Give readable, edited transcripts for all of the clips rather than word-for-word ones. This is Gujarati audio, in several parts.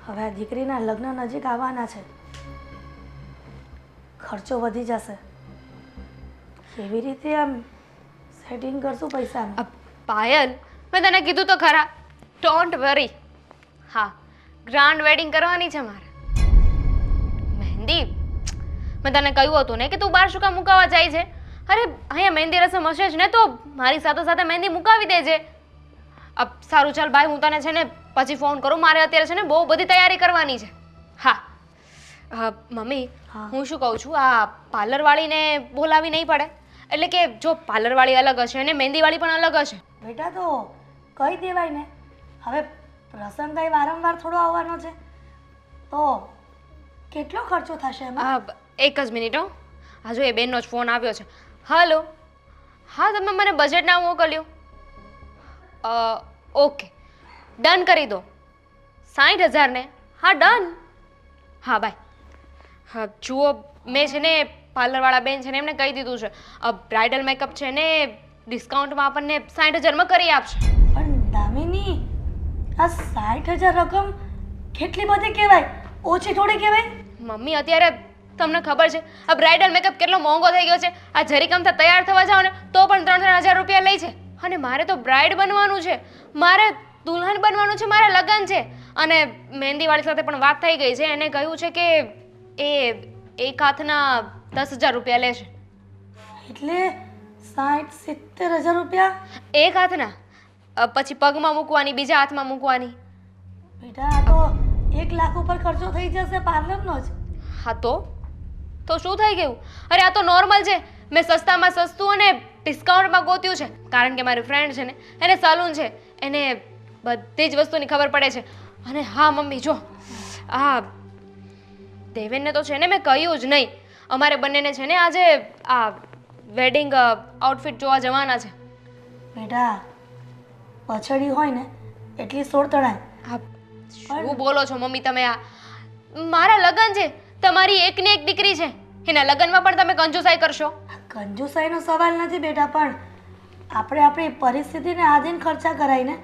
હવે આ દીકરીના લગ્ન નજીક આવવાના છે, ખર્ચો વધી જશે. કેવી રીતે આમ સેટિંગ કરશું પૈસાનું? પાયલ, મેં તને કીધું તો ખરા, ડોન્ટ વરી. હા, ગ્રાન્ડ વેડિંગ કરવાની છે મારે. મહેંદી, મેં તને કહ્યું હતું ને કે તું બહાર શું કામ મુકાવા જાય છે? અરે અહીંયા મહેંદી રસમ હશે જ ને, તો મારી સાથે સાથે મહેંદી મુકાવી દેજે. સારું ચાલ ભાઈ, હું તને છે ને પછી ફોન કરું. મારે અત્યારે છે ને બહુ બધી તૈયારી કરવાની છે. હા મમ્મી, હું શું કહું છું, આ પાર્લરવાળીને બોલાવી નહીં પડે? એટલે કે જો પાર્લરવાળી અલગ હશે અને મહેંદીવાળી પણ અલગ હશે. બેટા તો કહી દેવાય ને. હવે પ્રસંગ કઈ વારંવાર થોડો આવવાનો છે, તો કેટલો ખર્ચો થશે એમાં? એક જ મિનિટ હો. હા જો એ બેનનો જ ફોન આવ્યો છે. હલો, હા તમે મને બજેટ ના મોકલ્યું. ઓકે, ડન કરી દો. 60,000 ને? હા ડન. હા બાય. હા જુઓ, મેં છે ને પાર્લરવાળા બેન છે ને એમને કહી દીધું છે, બ્રાઇડલ મેકઅપ છે ને ડિસ્કાઉન્ટમાં આપણને 60,000માં કરી આપશે. પણ દામિની, આ 60,000 રકમ કેટલી બધી કહેવાય, ઓછી થોડી કહેવાય? મમ્મી અત્યારે તમને ખબર છે આ બ્રાઇડલ મેકઅપ કેટલો મોંઘો થઈ ગયો છે. આ જરીકમથી તૈયાર થવા જાઓ ને તો પણ 3,000 રૂપિયા લે છે. અને મારે તો બ્રાઇડ બનવાનું છે, મારે દુલ્હન બનવાનું છે, મારે લગ્ન છે. અને મહેંદીવાળી સાથે પણ વાત થઈ ગઈ છે. એને કહ્યું છે કે એ એક હાથના 10,000 રૂપિયા લેશે. એટલે 60-70,000 રૂપિયા એક હાથના, પછી પગમાં મૂકવાની, બીજા હાથમાં મૂકવાની. બેટા આ તો 1 લાખ ઉપર ખર્ચો થઈ જશે પાર્લરનો જ. હા તો શું થઈ ગયું? અરે આ તો નોર્મલ છે. મેં સસ્તામાં સસ્તું અને ડિસ્કાઉન્ટમાં ગોત્યું છે, કારણ કે મારી ફ્રેન્ડ છે ને એને સલૂન છે, એને બધી જ વસ્તુની ખબર પડે છે. અને હા મમ્મી જો, આ દેવેનને તો છે ને મેં કહ્યું જ નહીં. અમારે બંનેને છે ને આજે આ વેડિંગ આઉટફિટ જોવા જવાના છે. બેટા પછડી હોય ને એટલી 16 તણાય. હા શું બોલો છો મમ્મી તમે? આ મારા લગ્ન છે, તમારી એકની એક દીકરી છે, એના લગ્નમાં પણ તમે કંજુસાઈ કરશો? કંજુસાઈનો સવાલ નથી બેટા, પણ આપણે આપણી પરિસ્થિતિને આધીન ખર્ચા કરાય ને.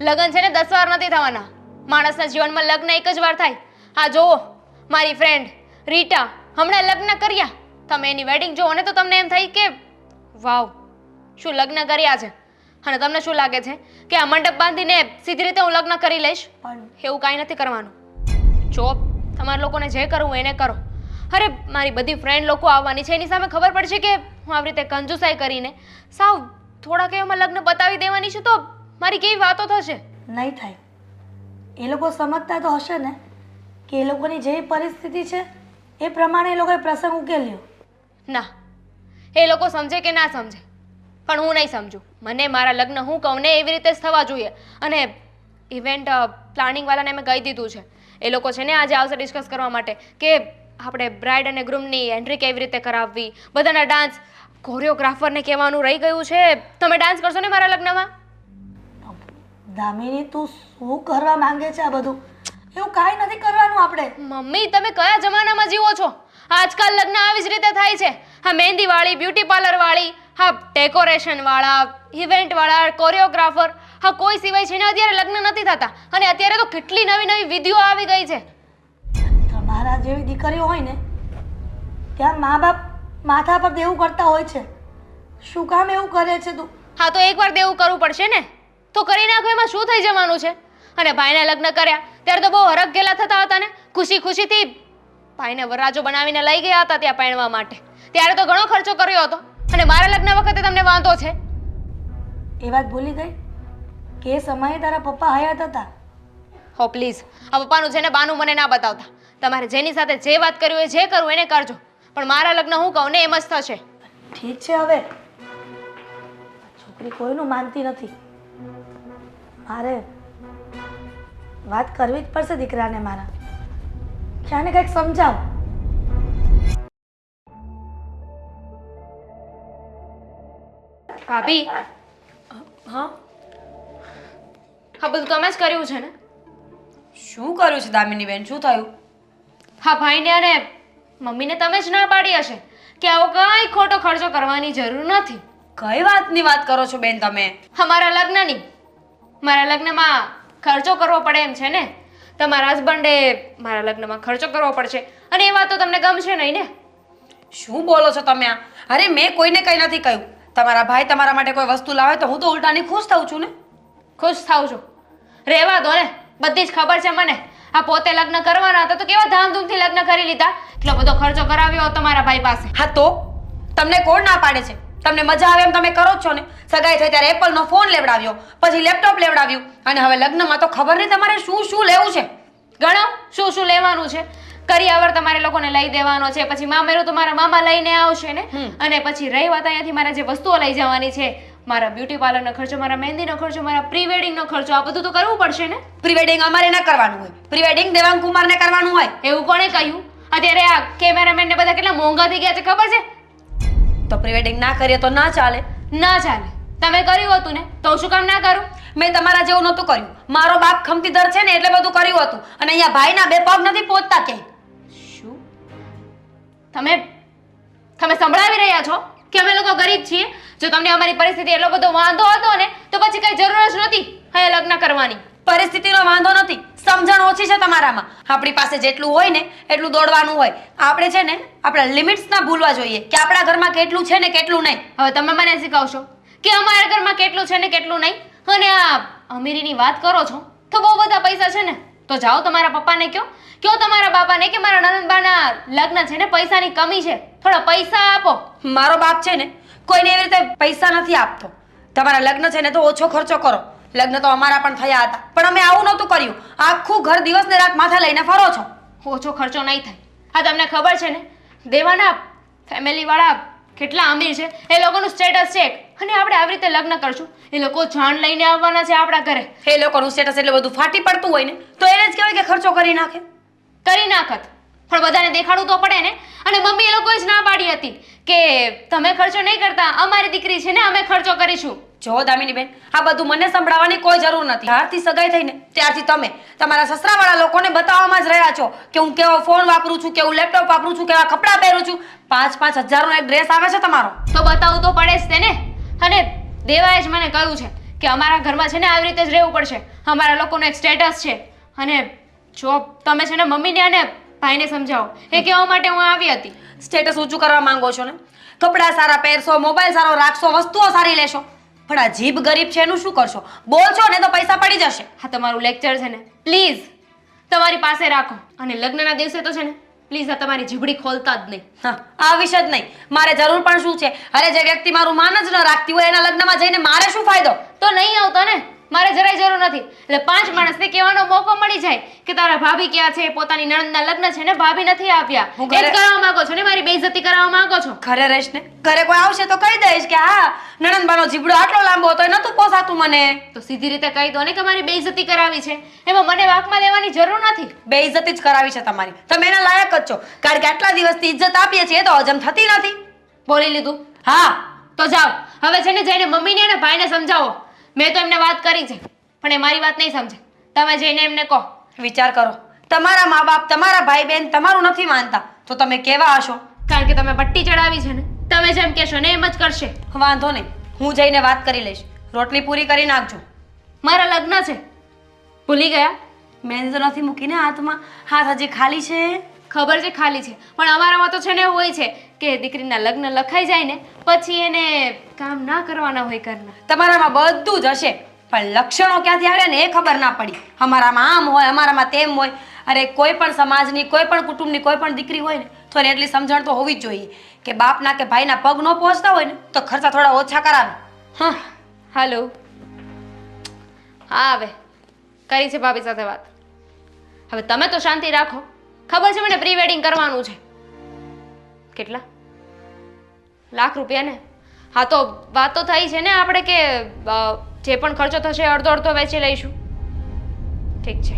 લગ્ન છે ને 10 વાર નથી થવાના. માણસના જીવનમાં લગ્ન એક જ વાર થાય. આ જુઓ, મારી ફ્રેન્ડ રીટા હમણાં લગ્ન કર્યા. તમે એની વેડિંગ જોવો ને તો તમને એમ થાય કે વાવ, શું લગ્ન કર્યા છે. અને તમને શું લાગે છે કે આ મંડપ બાંધીને સીધી રીતે હું લગ્ન કરી લઈશ? પણ એવું કાંઈ નથી કરવાનું. જો તમારા લોકોને જે કરવું એને કરો. અરે મારી બધી ફ્રેન્ડ લોકો આવવાની છે, એની સામે ખબર પડશે કે હું આવી રીતે કંજુસાઈ કરીને સાવ થોડાક એવામાં લગ્ન બતાવી દેવાની છું, તો મારી કેવી વાતો થશે. નહીં થાય. એ લોકો સમજતા તો હશે ને કે એ લોકોની જે પરિસ્થિતિ છે એ પ્રમાણે એ લોકોએ પ્રસંગ ઉકેલ્યો. ના, એ લોકો સમજે કે ના સમજે, પણ હું નહીં સમજું. મને મારા લગ્ન હું કહું ને એવી રીતે જ થવા જોઈએ. અને ઇવેન્ટ પ્લાનિંગવાળાને મેં કહી દીધું છે, એ લોકો છે ને આજે આવશે ડિસ્કસ કરવા માટે કે આપણે બ્રાઇડ અને ગ્રૂમની એન્ટ્રી કેવી રીતે કરાવવી, બધાના ડાન્સ. કોરિયોગ્રાફરને કહેવાનું રહી ગયું છે, તમે ડાન્સ કરશો ને મારા લગ્નમાં? દામિની તું શું કરવા માંગે છે આ બધું? એવું કાંઈ નથી કરવાનું આપણે. મમ્મી તમે કયા જમાનામાં જીવો છો? આજકાલ લગ્ન આવી જ રીતે થાય છે. હા મહેંદીવાળી, બ્યુટી પાર્લરવાળી, હા ડેકોરેશનવાળા, ઇવેન્ટવાળા, કોરિયોગ્રાફર, હા કોઈ સિવાય છે ને અત્યારે લગ્ન નથી થતા. અને અત્યારે તો કેટલી નવી નવી વિધિઓ આવી ગઈ છે. તમારા જેવી દીકરીઓ હોય ને ત્યાં મા બાપ માથા પર દેવું કરતા હોય છે. શું કામ એવું કરે છે તું? હા તો એકવાર દેવું કરવું પડશે ને, તો કરી નાખો, એમાં શું થઈ જવાનું છે? અને ભાઈને લગ્ન કર્યા ત્યારે તો બહુ હરખ ગેલા થતા હતા ને, ખુશી ખુશીથી ભાઈને વરરાજો બનાવીને લઈ ગયા હતા ત્યાં પહેણવા માટે. ત્યારે તો ઘણો ખર્ચો કર્યો હતો. અને મારા લગ્ન વખતે તમને વાંધો છે? એ વાત ભૂલી ગઈ કે એ સમયે તારા પપ્પા હયાત હતા. હો પ્લીઝ, આ પપ્પાનું છે ને બાનું મને ના બતાવતા. તમારે જેની સાથે જે વાત કરવી હોય જે કરવું એને કરજો, પણ મારા લગ્ન હું કહું ને એમ જ થશે. ઠીક છે, હવે છોકરી કોઈનું માનતી નથી. મારે વાત કરવી જ પડશે દીકરાને મારા. ક્યાંને કંઈક સમજાવ. ભાભી, હા, હા બધું તમે જ કર્યું છે ને? શું કર્યું છે દામિની બેન? શું થયું? હા ભાઈને અને મમ્મીને તમે જ ના પાડી હશે કે આવો કઈ ખોટો ખર્ચો કરવાની જરૂર નથી. કઈ વાતની વાત કરો છો બેન તમે? અમારા લગ્નની. મારા લગ્નમાં ખર્ચો કરવો પડે એમ છે ને, તમારા હસબન્ડે મારા લગ્નમાં ખર્ચો કરવો પડશે અને એ વાત તો તમને ગમશે નહીં ને. શું બોલો છો તમે આ? અરે મેં કોઈને કંઈ નથી કહ્યું. તમારા ભાઈ તમારા માટે કોઈ વસ્તુ લાવે તો હું તો ઉલટાની ખુશ થાઉં છું ને. ખુશ થાવ છો? રહેવા દો ને, બધી જ ખબર છે મને. આ પોતે લગ્ન કરવાના હતા તો કેવા ધામધૂમથી લગ્ન કરી લીધા. એટલો બધો ખર્ચો કરાવ્યો તમારા ભાઈ પાસે. હા તો તમને કોણ ના પાડે છે? તમને મજા આવે એમ તમે કરો જ છો ને. સગાઈ થઈ ત્યારે એપલનો ફોન લેવડાવ્યો, પછી લેપટોપ લેવડાવ્યું, અને હવે લગ્નમાં તો ખબર નહીં તમારે શું શું લેવું છે. ગણો શું શું લેવાનું છે. કરિયાવર તમારે લોકોને લઈ દેવાનો છે, પછી મામેરું તો મારા મામા લઈને આવશે ને. અને પછી રહી વાત અહીંયાથી મારે જે વસ્તુઓ લઈ જવાની છે, મારા બ્યુટી પાર્લરનો ખર્ચો, મારા મહેંદીનો ખર્ચો, મારા પ્રી વેડિંગનો ખર્ચો, આ બધું તો કરવું પડશે ને. પ્રી વેડિંગ અમારે ના કરવાનું હોય, પ્રી વેડિંગ દેવાંગ કુમારને કરવાનું હોય. એવું કોણે કહ્યું? અત્યારે આ કેમેરામેન ને બધા કેટલા મોંઘા થઈ ગયા છે ખબર છે? તો પ્રી વેડિંગ ના કરીએ તો ના ચાલે. ના ચાલે. તમે કર્યું હતું ને, તો શું કામ ના કરું? મેં તમારા જેવું નહોતું કર્યું. મારો બાપ ખમતીધર છે ને એટલે બધું કર્યું હતું, અને અહીંયા ભાઈના બે પગ નથી પહોંચતા ક્યાંય. શું તમે તમે સંભળાવી રહ્યા છો કે અમે લોકો ગરીબ છીએ? જો તમને અમારી પરિસ્થિતિ એટલો બધો વાંધો હતો ને તો પછી કઈ જરૂર જ નહોતી અહીંયા લગ્ન કરવાની. પરિસ્થિતિનો વાંધો નથી, સમજણ ઓછી છે તમારામાં. આપણી પાસે જેટલું હોય ને એટલું દોડવાનું હોય. આપણે છે ને આપણા લિમિટ્સ ના ભૂલવા જોઈએ કે આપણા ઘરમાં કેટલું છે ને કેટલું નહીં. હવે તમે મને શીખવશો કે અમારા ઘરમાં કેટલું છે ને કેટલું નહીં. અને આ અમીરીની વાત કરો છો તો બહુ બધા પૈસા છે ને, તો જાઓ તમારા પપ્પાને કયો તમારા બાપાને કે મારા નણંદબાના લગ્ન છે ને પૈસાની કમી છે, થોડા પૈસા આપો. મારો બાપ છે ને કોઈને એવી રીતે પૈસા નથી આપતો. તમારા લગ્ન છે ને તો ઓછો ખર્ચો કરો. લગ્ન તો અમારા પણ થયા હતા, પણ અમે આવું નહોતું કર્યું. આખું ઘર દિવસ ને રાત માથે લઈને ફરો છો. ઓછો ખર્ચો નહીં થાય. આ તમને ખબર છે ને, દેવાના ફેમિલી વાળા કેટલા અમીર છે, એ લોકોનું સ્ટેટસ ચેક, અને આપણે આવી રીતે લગ્ન કરશું, એ લોકો જાણ લઈને આવવાના છે આપણા ઘરે. એ લોકોનું સ્ટેટસ એટલે બધું ફાટી પડતું હોય ને તો એને જ કહેવાય કે ખર્ચો કરી નાખે. કરી નાખત, પણ બધાને દેખાડવું તો પડે ને. અને મમ્મી એ લોકોએ જ ના પાડી હતી કે તમે ખર્ચો નહીં કરતા, અમારી દીકરી છે ને અમે ખર્ચો કરીશું. જો દામિની બેન, આ બધું મને સંભળાવવાની કોઈ જરૂર નથી. ત્યારથી સગાઈ થઈને ત્યારથી તમે તમારા સસરાવાળા લોકોને બતાવવામાં જ રહ્યા છો કે હું કેવો ફોન વાપરું છું, કેવું લેપટોપ વાપરું છું, કેવા કપડાં પહેરું છું. 5-5 હજારનો એક ડ્રેસ આવે છે તમારો. તો બતાવવું તો પડે જ તેને. અને દેવાએ જ મને કહ્યું છે કે અમારા ઘરમાં છે ને આવી રીતે જ રહેવું પડશે, અમારા લોકોનો એક સ્ટેટસ છે. અને જો તમે છે ને મમ્મીને અને ભાઈને સમજાવો, એ કહેવા માટે હું આવી હતી. સ્ટેટસ ઊંચું કરવા માંગો છો ને, કપડાં સારા પહેરશો, મોબાઈલ સારો રાખશો, વસ્તુઓ સારી લેશો, પણ આ જીભ ગરીબ છે એનું શું કરશો? બોલશો ને તો પૈસા પડી જશે. હા, તમારું લેક્ચર છે ને પ્લીઝ તમારી પાસે રાખો. અને લગ્નના દિવસે તો છે ને પ્લીઝ આ તમારી જીભડી ખોલતા જ નહીં. હા, આ વિશે જ નહીં. મારે જરૂર પણ શું છે? અરે જે વ્યક્તિ મારું માન જ ન રાખતી હોય એના લગ્નમાં જઈને મારે શું ફાયદો? તો નહીં આવતો ને, મારે જરાય જરૂર નથી. એટલે 5 માણસને કહેવાનો મોકો મળી જાય કે તારા ભાભી ક્યાં છે, પોતાની નણંદના લગ્ન છે ને ભાભી નથી આપ્યા, હું એ જ કરાવવા માંગો છો ને, મારી બેઇજ્જતી કરાવવા માંગો છો. ઘરે રહીશ ને, ઘરે કોઈ આવશે તો કહી દઈશ કે હા નણંદબાનો જીબડો આટલો લાંબો હતો, એ નતું પોસાતું મને. તો સીધી રીતે કહી દો ને કે મારી બેઇજ્જતી કરાવી છે, એમાં મને વાંકમાં લેવાની જરૂર નથી. બેઇજ્જતી જ કરાવી છે તમારી. તમે એના લાયક જ છો, કારણ કે આટલા દિવસથી ઇજ્જત આપીએ છીએ તો હજમ થતી નથી. બોલી લીધું? હા, તો જાઓ હવે છે ને જઈને મમ્મીને અને ભાઈને સમજાવો. મેં તો એમને વાત કરી છે પણ એ મારી વાત નહીં સમજે. તમે જઈને એમને કહો. વિચાર કરો, તમારા મા બાપ, તમારા ભાઈ બહેન તમારું નથી માનતા તો તમે કેવા હશો? કારણ કે તમે પટ્ટી ચડાવી છે ને, તમે જેમ કહેશો ને એમ જ કરશે. વાંધો નહીં, હું જઈને વાત કરી લઈશ. રોટલી પૂરી કરી નાખજો. મારા લગ્ન છે, ભૂલી ગયા? મહેંદી તો નથી મૂકીને હાથમાં, હાથ હજી ખાલી છે. ખબર છે ખાલી છે, પણ અમારામાં તો છે ને એવું હોય છે કે દીકરીના લગ્ન લખાઈ જાય ને પછી એને કામ ના કરવાના હોય ઘરના. તમારામાં બધું જ હશે પણ લક્ષણો ક્યાંથી આવે ને એ ખબર ના પડી. અમારામાં આમ હોય, અમારામાં તેમ હોય. અરે કોઈ પણ સમાજની, કોઈ પણ કુટુંબની કોઈ પણ દીકરી હોય ને તો એને એટલી સમજણ તો હોવી જ જોઈએ કે બાપના કે ભાઈના પગ ન પહોંચતા હોય ને તો ખર્ચા થોડા ઓછા કરાવે. હા, હાલો. હા, હવે કરી છે ભાભી સાથે વાત. હવે તમે તો શાંતિ રાખો. ખબર છે મને પ્રી વેડિંગ કરવાનું છે. કેટલા? લાખ રૂપિયા ને? હા, તો વાત તો થઈ છે ને આપણે કે જે પણ ખર્ચો થશે અડધો અડધો વેચી લઈશું. ઠીક છે.